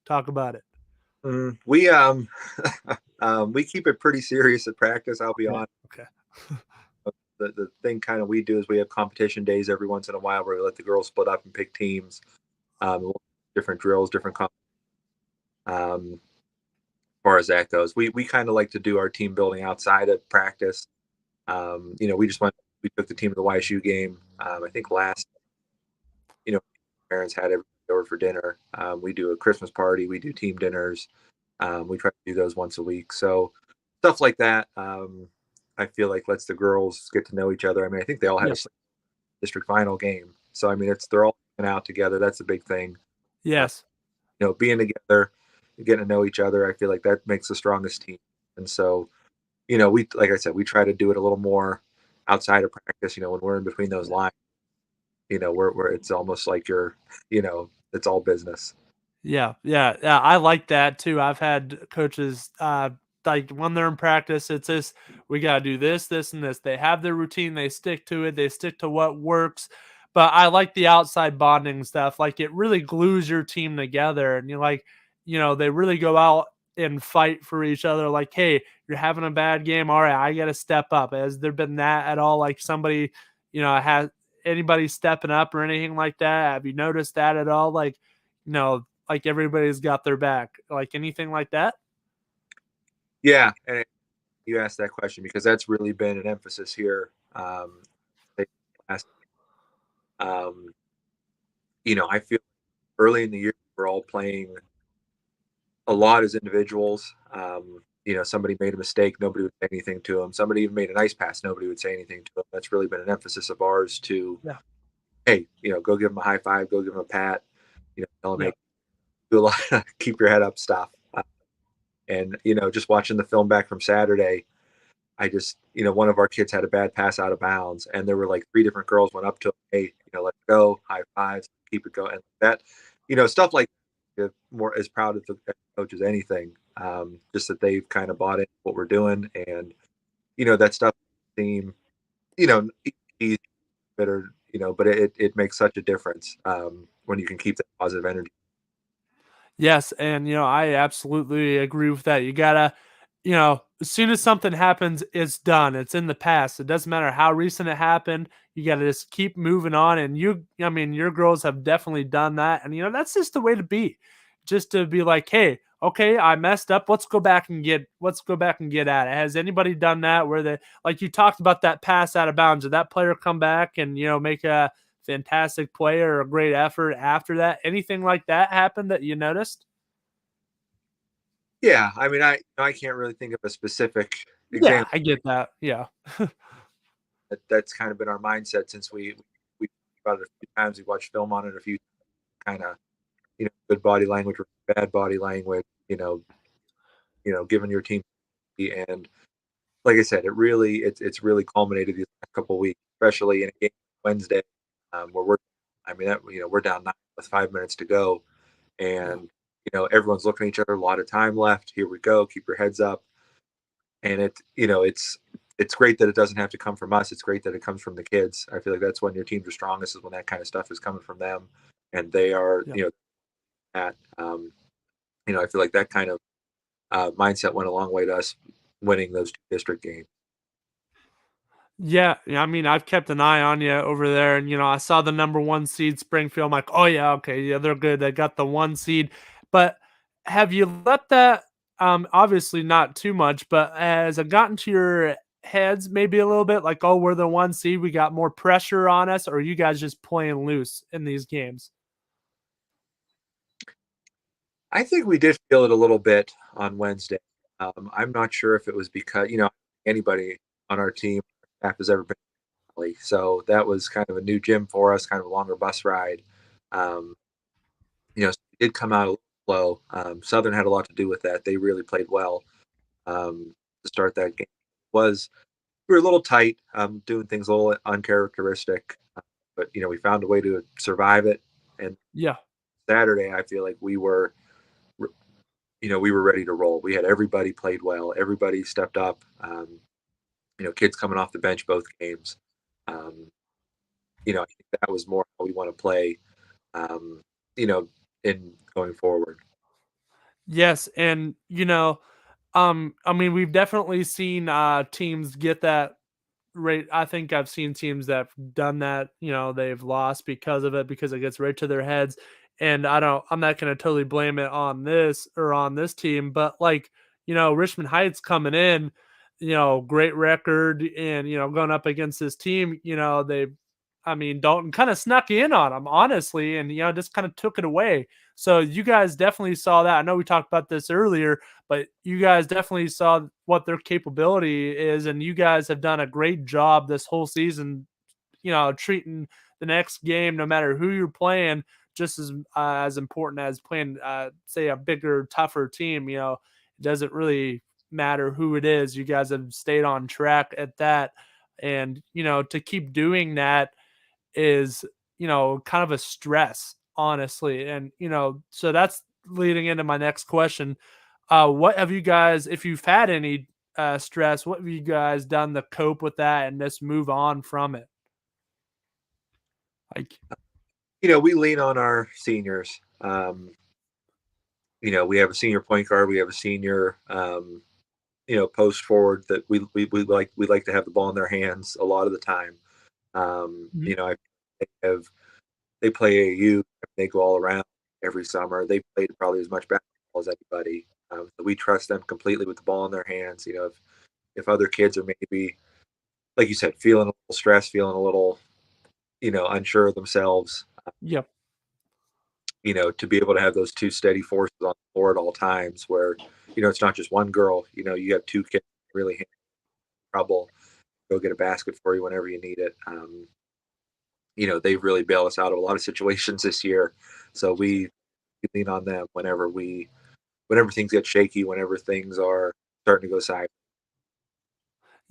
talk about it. We we keep it pretty serious at practice. I'll be honest. Okay. The thing kind of we do is we have competition days every once in a while where we let the girls split up and pick teams, different drills, different As far as that goes, we kind of like to do our team building outside of practice. We just we took the team to the YSU game. I think last, parents had everybody over for dinner. We do a Christmas party. We do team dinners. We try to do those once a week. So stuff like that. I feel like lets the girls get to know each other. I mean, I think they all had Yeah. a district final game. So I mean, they're all out together. That's a big thing. Yes. Being together, getting to know each other. I feel like that makes the strongest team. And so, we, like I said, we try to do it a little more outside of practice. When we're in between those lines, where it's almost like it's all business. Yeah, I like that too. I've had coaches like when they're in practice, it's this: we got to do this, this, and this. They have their routine, they stick to it, they stick to what works. But I like the outside bonding stuff. Like it really glues your team together, and you're like, they really go out and fight for each other. Like, hey, you're having a bad game. All right, I got to step up. Has there been that at all? Like somebody, has anybody stepping up or anything like that? Have you noticed that at all? Like everybody's got their back, like anything like that? Yeah, and you asked that question because that's really been an emphasis here. Last, I feel early in the year we're all playing a lot as individuals. Somebody made a mistake, nobody would say anything to them. Somebody even made a nice pass, nobody would say anything to them. That's really been an emphasis of ours to, hey, go give them a high five, go give them a pat, tell them, hey, do a lot, keep your head up stuff. And just watching the film back from Saturday, I just, one of our kids had a bad pass out of bounds, and there were like 3 different girls went up to him, hey, let's go, high fives, keep it going. And that, stuff like that, more as proud of the coach as anything. Just that they've kind of bought in what we're doing, and that stuff seem, easy, bitter, but it makes such a difference when you can keep that positive energy. Yes, and I absolutely agree with that. You gotta, as soon as something happens, it's done. It's in the past. It doesn't matter how recent it happened. You gotta just keep moving on. And your girls have definitely done that. And that's just the way to be. Just to be like, hey, okay, I messed up. Let's go back and get at it. Has anybody done that where like you talked about that pass out of bounds? Did that player come back and make a fantastic play or a great effort after that? Anything like that happened that you noticed? Yeah, I mean, I can't really think of a specific Yeah, example. I get that. Yeah. That's kind of been our mindset since we talked about it a few times. We watched film on it a few, kind of, good body language or bad body language. Giving your team, and like I said, it's really culminated these last couple of weeks, especially in a game Wednesday, where we're down 9 with 5 minutes to go, and everyone's looking at each other. A lot of time left. Here we go. Keep your heads up. And it's great that it doesn't have to come from us. It's great that it comes from the kids. I feel like that's when your teams are strongest, is when that kind of stuff is coming from them, and they are Yeah. at I feel like that kind of mindset went a long way to us winning those 2 district games. Yeah, I mean, I've kept an eye on you over there, and I saw the number 1 seed Springfield. I'm like, oh yeah, okay, yeah, they're good. They got the 1 seed. But have you let that? Obviously not too much, but has it gotten to your heads maybe a little bit? Like, oh, we're the 1 seed, we got more pressure on us, or are you guys just playing loose in these games? I think we did feel it a little bit on Wednesday. I'm not sure if it was because anybody on our team staff has ever been to Raleigh. So that was kind of a new gym for us, kind of a longer bus ride. Um, so it did come out a little slow. Southern had a lot to do with that. They really played well to start that game. Was We were a little tight, doing things a little uncharacteristic, but we found a way to survive it. And Yeah. Saturday, I feel like we were ready to roll. We had everybody played well. Everybody stepped up. Kids coming off the bench both games. I think that was more how we want to play. You know, in going forward. Yes, and I mean, we've definitely seen teams get that rate. I think I've seen teams that've done that, they've lost because of it, because it gets right to their heads. and I'm not going to totally blame it on this team, but like, Richmond Heights coming in, great record and, going up against this team, Dalton kind of snuck in on them, honestly, and, just kind of took it away. So you guys definitely saw that. I know we talked about this earlier, but you guys definitely saw what their capability is, and you guys have done a great job this whole season, treating the next game, no matter who you're playing, just as important as playing, say, a bigger, tougher team. It doesn't really matter who it is. You guys have stayed on track at that, and to keep doing that is kind of a stress, honestly. And so that's leading into my next question. What have you guys, if you've had any stress, what have you guys done to cope with that and just move on from it? Like, We lean on our seniors. We have a senior point guard, we have a senior post forward that we like to have the ball in their hands a lot of the time. Mhm. They play AU, they go all around every summer. They played probably as much basketball as anybody. So we trust them completely with the ball in their hands. If other kids are maybe, like you said, feeling a little stressed, feeling a little, unsure of themselves, Yep. to be able to have those two steady forces on the floor at all times where, it's not just one girl, you have two kids really in trouble, go get a basket for you whenever you need it. They've really bailed us out of a lot of situations this year. So we lean on them whenever things get shaky, whenever things are starting to go sideways.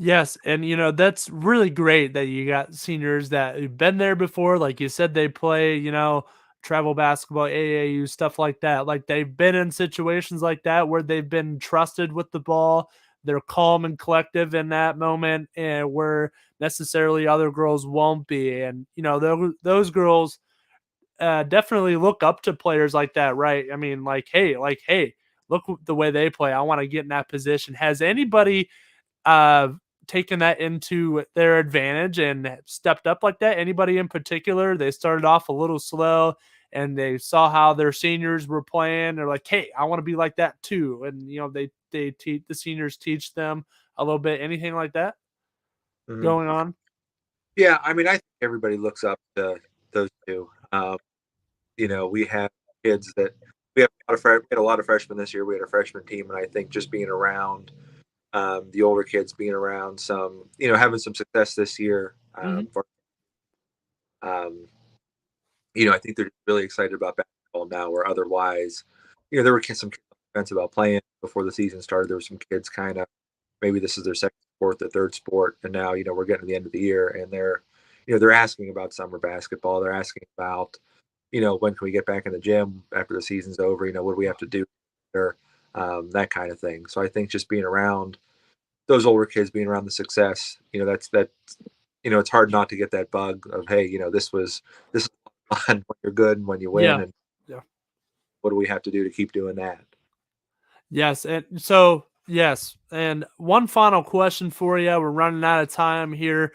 Yes, and that's really great that you got seniors that have been there before. Like you said, they play, travel basketball, AAU, stuff like that. Like they've been in situations like that where they've been trusted with the ball. They're calm and collective in that moment, and where necessarily other girls won't be. And those girls definitely look up to players like that, right? I mean, hey, look the way they play. I want to get in that position. Has anybody uh, taken that into their advantage and stepped up like that? Anybody in particular? They started off a little slow and they saw how their seniors were playing. They're like, "Hey, I want to be like that too." And they teach the seniors teach them a little bit. Anything like that Mhm. going on? Yeah, I think everybody looks up to those two. We have kids that we had a lot of freshmen this year. We had a freshman team, and I think just being around the older kids, being around some, having some success this year. Hmm. Um, I think they're just really excited about basketball now, where otherwise, there were some kids on the fence about playing before the season started. There were some kids kind of maybe this is their second sport, their third sport, and now we're getting to the end of the year, and they're asking about summer basketball. They're asking about when can we get back in the gym after the season's over? What do we have to do? Or that kind of thing. So I think just being around those older kids, being around the success, it's hard not to get that bug of, hey, this is fun when you're good and when you win, Yeah. and Yeah. what do we have to do to keep doing that? Yes, and so yes, and one final question for you. We're running out of time here.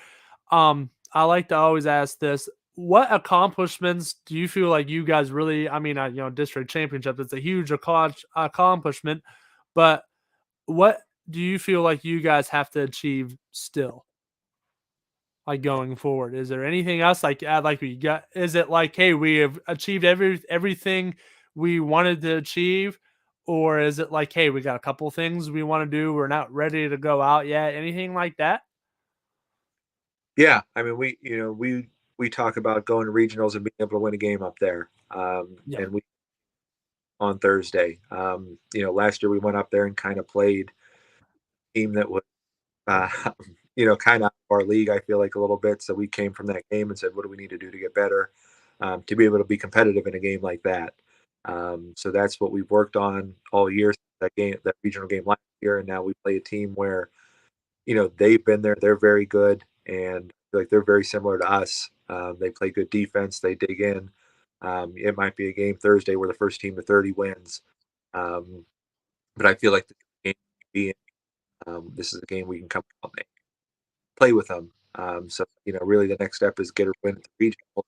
I like to always ask this: what accomplishments do you feel like you guys really? I mean, district championship is a huge accomplishment, but what do you feel like you guys have to achieve still? Like going forward, is there anything else like we got? Is it like, hey, we have achieved everything we wanted to achieve, or is it like, hey, we got a couple things we want to do, we're not ready to go out yet? Anything like that? Yeah, we talk about going to regionals and being able to win a game up there, Yep. and we on Thursday. Last year we went up there and kind of played a team that was, uh, kind of our league. I feel like a little bit. So we came from that game and said, what do we need to do to get better, to be able to be competitive in a game like that? So that's what we've worked on all year. That regional game last year, and now we play a team where they've been there. They're very good, and I feel like they're very similar to us. They play good defense. They dig in. It might be a game Thursday where the first team to 30 wins, um, but I feel like the game we be in, this is a game we can come out and play with them. So really the next step is get a win at the regional,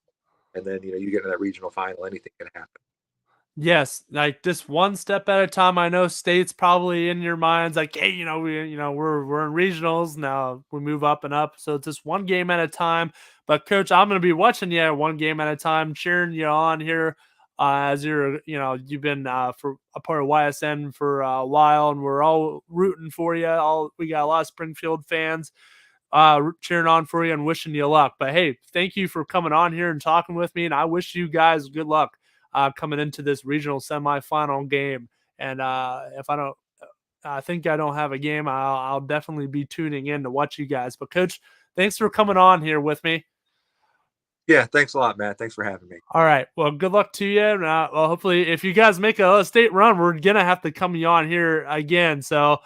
and then you get in that regional final. Anything can happen. Yes, like just one step at a time. I know state's probably in your minds, like, hey, we're in regionals now. We move up and up, so it's just one game at a time. But coach, I'm gonna be watching you one game at a time, cheering you on here. As you've been for a part of YSN for a while, and we're all rooting for you. We got a lot of Springfield fans cheering on for you and wishing you luck. But hey, thank you for coming on here and talking with me, and I wish you guys good luck coming into this regional semifinal game. And if I think I don't have a game, I'll definitely be tuning in to watch you guys. But coach, thanks for coming on here with me. Yeah, thanks a lot, Matt. Thanks for having me. All right. Well, good luck to you. Well, hopefully, if you guys make a state run, we're gonna have to come you on here again. So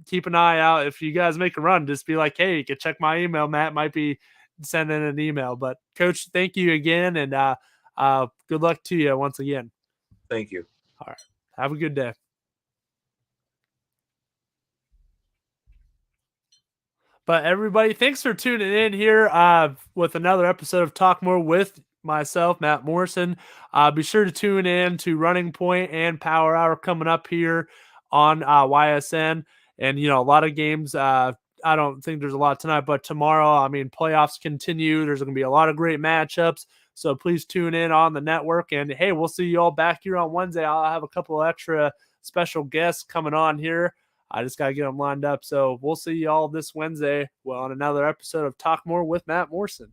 keep an eye out. If you guys make a run, just be like, hey, you can check my email. Matt might be sending an email. But coach, thank you again, and good luck to you once again. Thank you. All right. Have a good day. But everybody, thanks for tuning in here with another episode of Talk More with myself, Matt Morrison. Be sure to tune in to Running Point and Power Hour coming up here on YSN. And, a lot of games. I don't think there's a lot tonight, but tomorrow, playoffs continue. There's going to be a lot of great matchups. So please tune in on the network. And, hey, we'll see you all back here on Wednesday. I'll have a couple of extra special guests coming on here. I just got to get them lined up. So we'll see you all this Wednesday on another episode of Talk More with Matt Morrison.